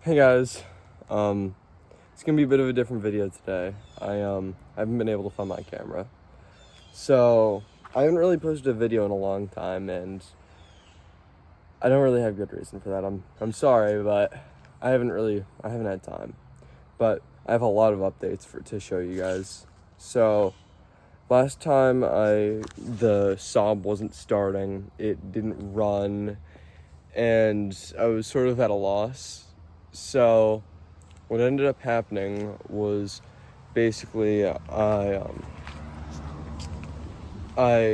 Hey guys, it's gonna be a bit of a different video today. I haven't been able to find my camera, so I haven't really posted a video in a long time, and I don't really have good reason for that. I'm sorry, but I haven't had time. But I have a lot of updates to show you guys. So last time the Saab wasn't starting, it didn't run, and I was sort of at a loss. So what ended up happening was basically I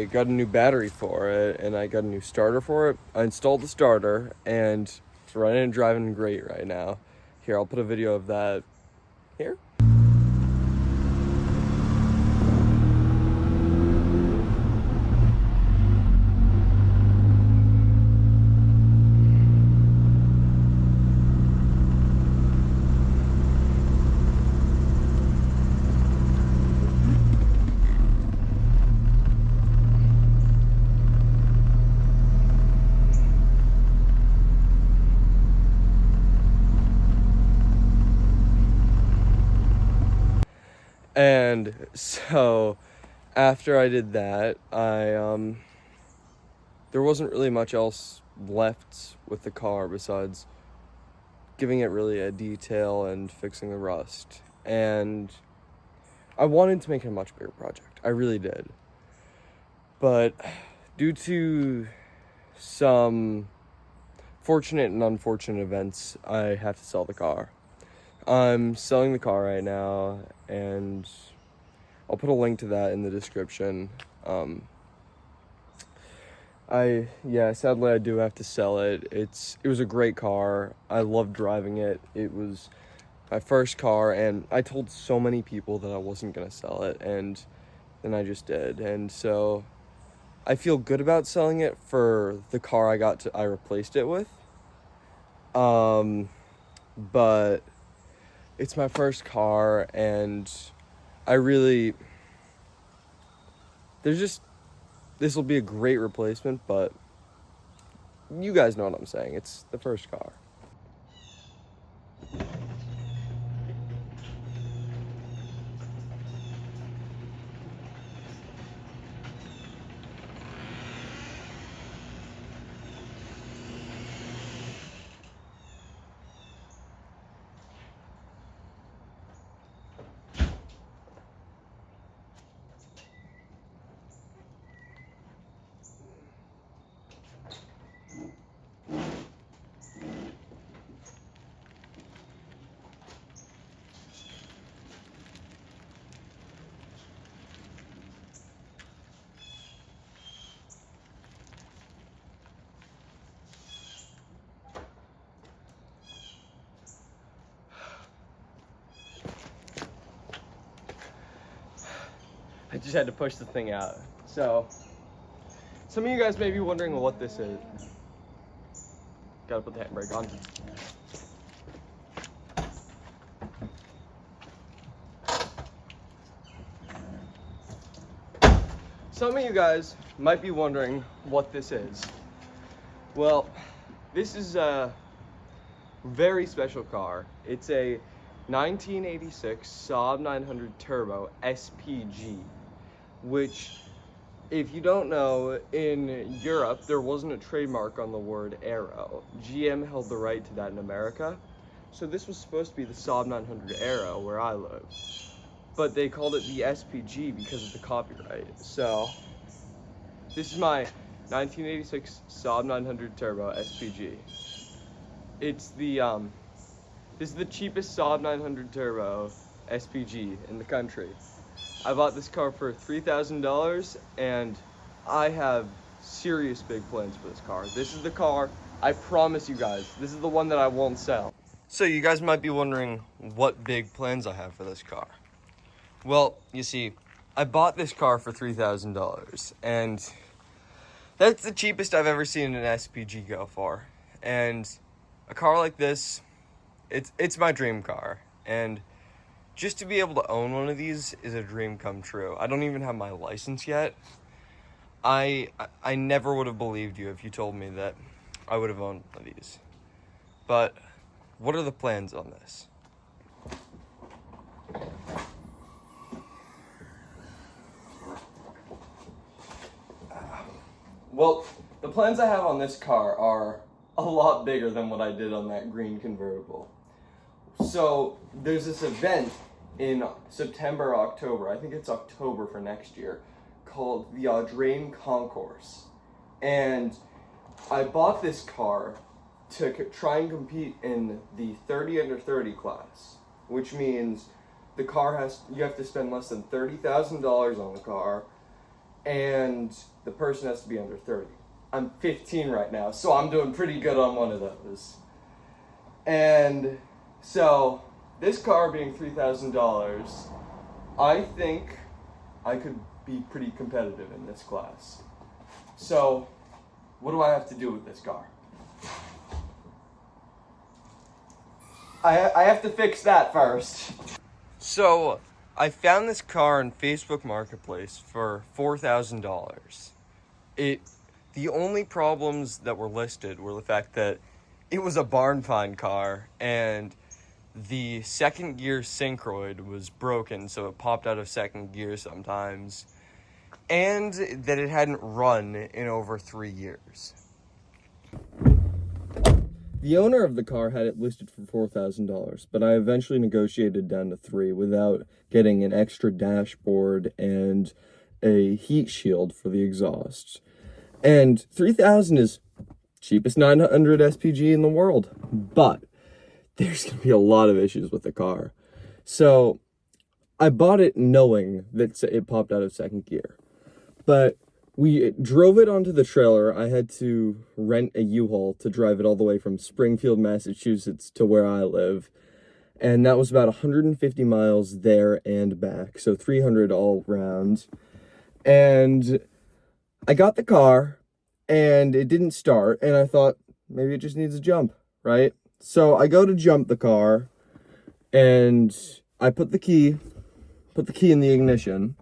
got a new battery for it and I got a new starter for it. I installed the starter and it's running and driving great right now. Here, I'll put a video of that here. And so after I did that, there wasn't really much else left with the car besides giving it really a detail and fixing the rust. And I wanted to make it a much bigger project. I really did. But due to some fortunate and unfortunate events, I have to sell the car. I'm selling the car right now, and I'll put a link to that in the description. Sadly I do have to sell it. It was a great car. I loved driving it. It was my first car, and I told so many people that I wasn't gonna sell it, and then I just did. And so I feel good about selling it for the car I replaced it with. But it's my first car, and this will be a great replacement, but you guys know what I'm saying. It's the first car. I just had to push the thing out. So, some of you guys may be wondering what this is. Gotta put the handbrake on. Some of you guys might be wondering what this is. Well, this is a very special car. It's a 1986 Saab 900 Turbo SPG, which, if you don't know, in Europe there wasn't a trademark on the word Aero. GM held the right to that in America, so this was supposed to be the Saab 900 Aero where I live, but they called it the SPG because of the copyright. So this is my 1986 Saab 900 Turbo SPG. This is the cheapest Saab 900 Turbo SPG in the country. I bought this car for $3,000, and I have serious big plans for this car. This is the car, I promise you guys, this is the one that I won't sell. So you guys might be wondering what big plans I have for this car. Well, you see, I bought this car for $3,000, and that's the cheapest I've ever seen an SPG go for. And a car like this, it's my dream car, and just to be able to own one of these is a dream come true. I don't even have my license yet. I never would have believed you if you told me that I would have owned one of these. But what are the plans on this? Well, the plans I have on this car are a lot bigger than what I did on that green convertible. So there's this event in September, October, I think it's October for next year, called the Audrain Concourse. And I bought this car to try and compete in the 30 under 30 class, which means the car you have to spend less than $30,000 on the car, and the person has to be under 30. I'm 15 right now, so I'm doing pretty good on one of those. And so this car being $3,000, I think I could be pretty competitive in this class. So what do I have to do with this car? I have to fix that first. So I found this car on Facebook Marketplace for $4,000. The only problems that were listed were the fact that it was a barn find car and the second gear synchroid was broken, so it popped out of second gear sometimes, and that it hadn't run in over 3 years. The owner of the car had it listed for $4,000, but I eventually negotiated down to $3,000 without getting an extra dashboard and a heat shield for the exhaust. And $3,000 is cheapest 900 SPG in the world, but there's going to be a lot of issues with the car. So I bought it knowing that it popped out of second gear, but we drove it onto the trailer. I had to rent a U-Haul to drive it all the way from Springfield, Massachusetts to where I live. And that was about 150 miles there and back, so 300 all round. And I got the car, and it didn't start, and I thought, maybe it just needs a jump, right? So I go to jump the car, and I put the key in the ignition,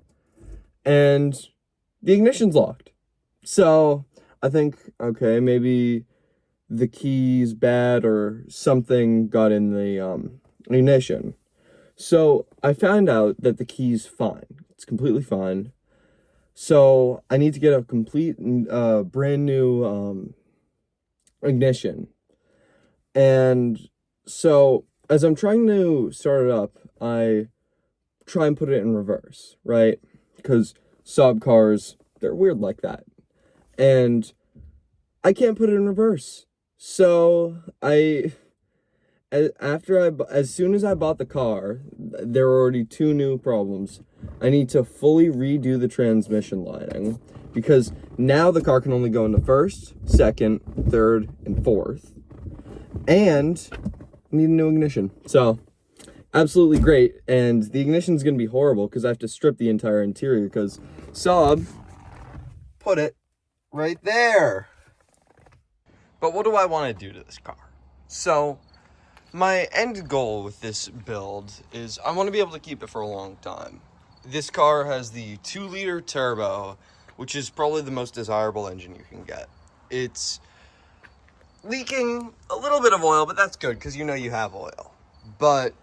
and the ignition's locked. So I think, okay, maybe the key's bad or something got in the ignition. So I found out that the key's fine. It's completely fine. So I need to get a complete brand new ignition. And so as I'm trying to start it up, I try and put it in reverse, right? Because Saab cars, they're weird like that. And I can't put it in reverse. So as soon as I bought the car, there were already 2 new problems. I need to fully redo the transmission lining because now the car can only go into first, second, third, and fourth. And I need a new ignition. So absolutely great. And the ignition is going to be horrible because I have to strip the entire interior because Saab put it right there. But what do I want to do to this car? So my end goal with this build is I want to be able to keep it for a long time. This car has the 2-liter turbo, which is probably the most desirable engine you can get. It's leaking a little bit of oil, but that's good because you know you have oil. But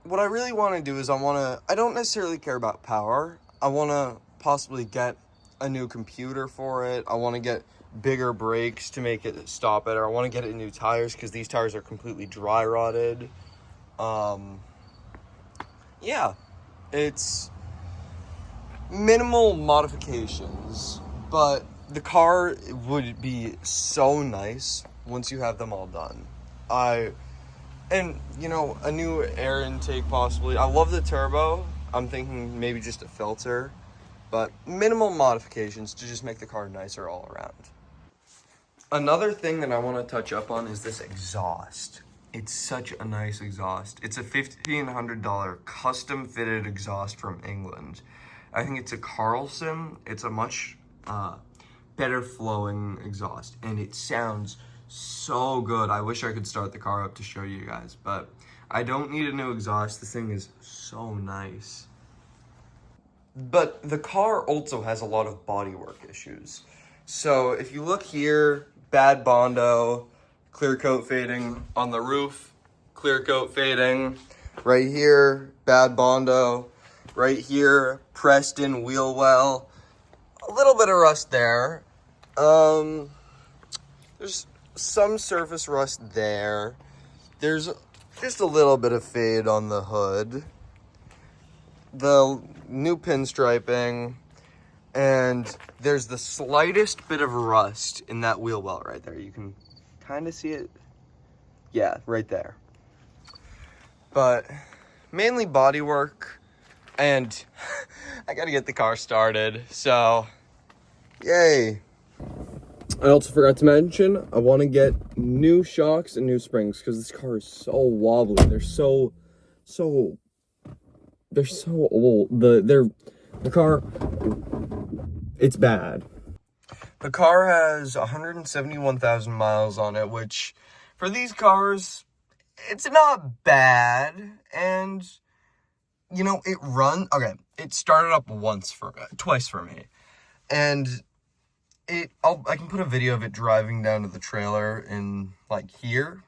what I really want to do is I don't necessarily care about power. I want to possibly get a new computer for it. I want to get bigger brakes to make it stop better. I want to get it new tires because these tires are completely dry rotted. Yeah, it's minimal modifications, but the car would be so nice once you have them all done. And you know, a new air intake possibly. I love the turbo. I'm thinking maybe just a filter, but minimal modifications to just make the car nicer all around. Another thing that I want to touch up on is this exhaust. It's such a nice exhaust. It's a $1,500 custom fitted exhaust from England. I think it's a Carlson. It's a much better flowing exhaust, and it sounds so good. I wish I could start the car up to show you guys, but I don't need a new exhaust. This thing is so nice. But the car also has a lot of bodywork issues. So if you look here, bad Bondo, clear coat fading on the roof, clear coat fading right here, bad Bondo, right here, pressed in wheel well, a little bit of rust there. There's some surface rust there. There's just a little bit of fade on the hood. The new pinstriping, and there's the slightest bit of rust in that wheel well right there. You can kind of see it. Yeah, right there. But mainly body work, and I gotta get the car started, so yay. I also forgot to mention, I want to get new shocks and new springs because this car is so wobbly. They're so old. The car, it's bad. The car has 171,000 miles on it, which for these cars, it's not bad. And you know, it started up twice for me, and I can put a video of it driving down to the trailer in like here.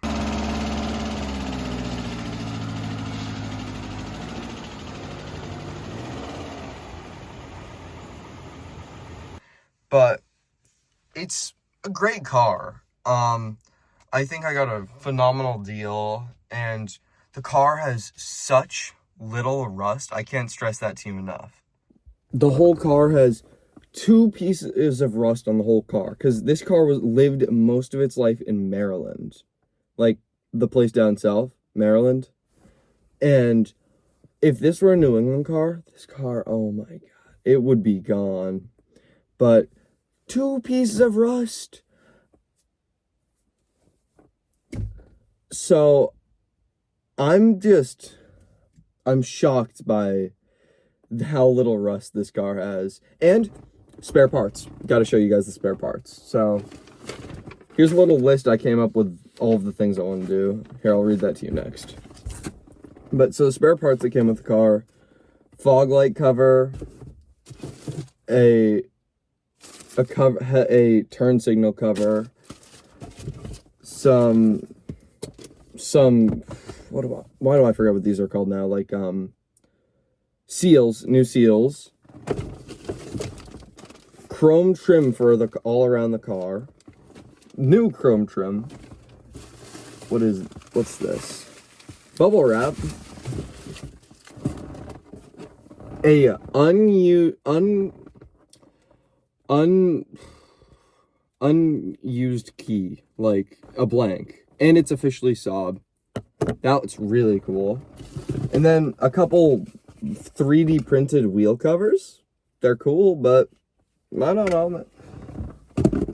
But it's a great car. I think I got a phenomenal deal, and the car has such little rust. I can't stress that to you enough. The whole car has 2 pieces of rust on the whole car, because this car lived most of its life in Maryland, like the place down south, Maryland. And if this were a New England car, this car, oh my god, it would be gone. But 2 pieces of rust. So I'm shocked by how little rust this car has. And spare parts. Got to show you guys the spare parts. So here's a little list I came up with, all of the things I want to do. Here, I'll read that to you next. But so the spare parts that came with the car: fog light cover, a turn signal cover, why do I forget what these are called now? Like seals, new seals, chrome trim for all around the car, new chrome trim. What's this? Bubble wrap, a unused key, like a blank, and it's officially Saab. That's really cool. And then a couple 3D printed wheel covers. They're cool, but I don't know.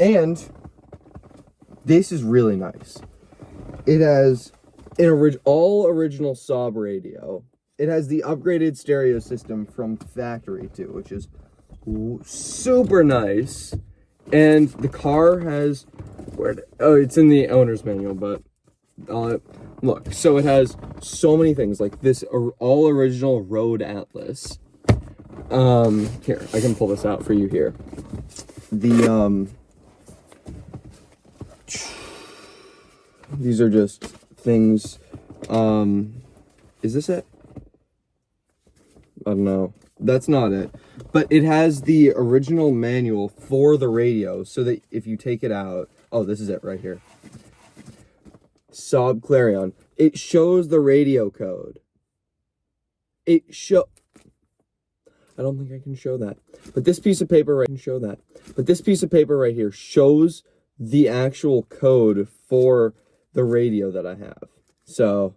And this is really nice. It has an all original Saab radio. It has the upgraded stereo system from factory too, which is super nice. And the car has it's in the owner's manual, but look, so it has so many things, like this all original road atlas. Here, I can pull this out for you here. These are just things. Is this it? I don't know. That's not it. But it has the original manual for the radio, so that if you take it out... Oh, this is it right here. Saab Clarion. It shows the radio code. I don't think I can show that. But this piece of paper right here shows the actual code for the radio that I have. So...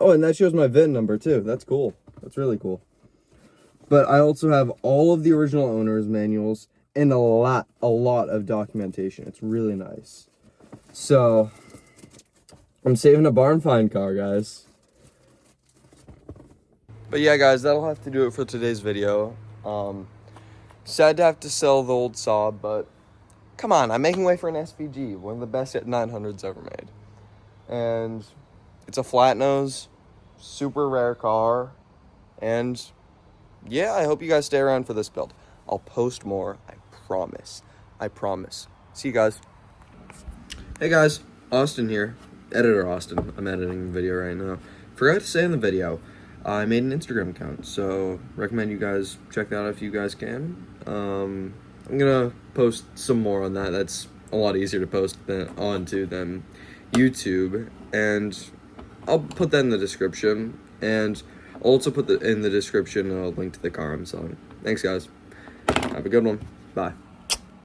Oh, and that shows my VIN number too. That's cool. That's really cool. But I also have all of the original owner's manuals and a lot of documentation. It's really nice. So, I'm saving a barn find car, guys. But yeah, guys, that'll have to do it for today's video. Sad to have to sell the old Saab, but come on, I'm making way for an SPG, one of the best 900s ever made. And it's a flat nose, super rare car, and yeah, I hope you guys stay around for this build. I'll post more, I promise. See you guys. Hey guys, Austin here. Editor Austin. I'm editing the video right now. Forgot to say in the video, I made an Instagram account, so recommend you guys check that out if you guys can. I'm gonna post some more on that. That's a lot easier to post onto than YouTube, and I'll put that in the description, and I'll also put in the description a link to the car I'm selling. Thanks guys. Have a good one. Bye.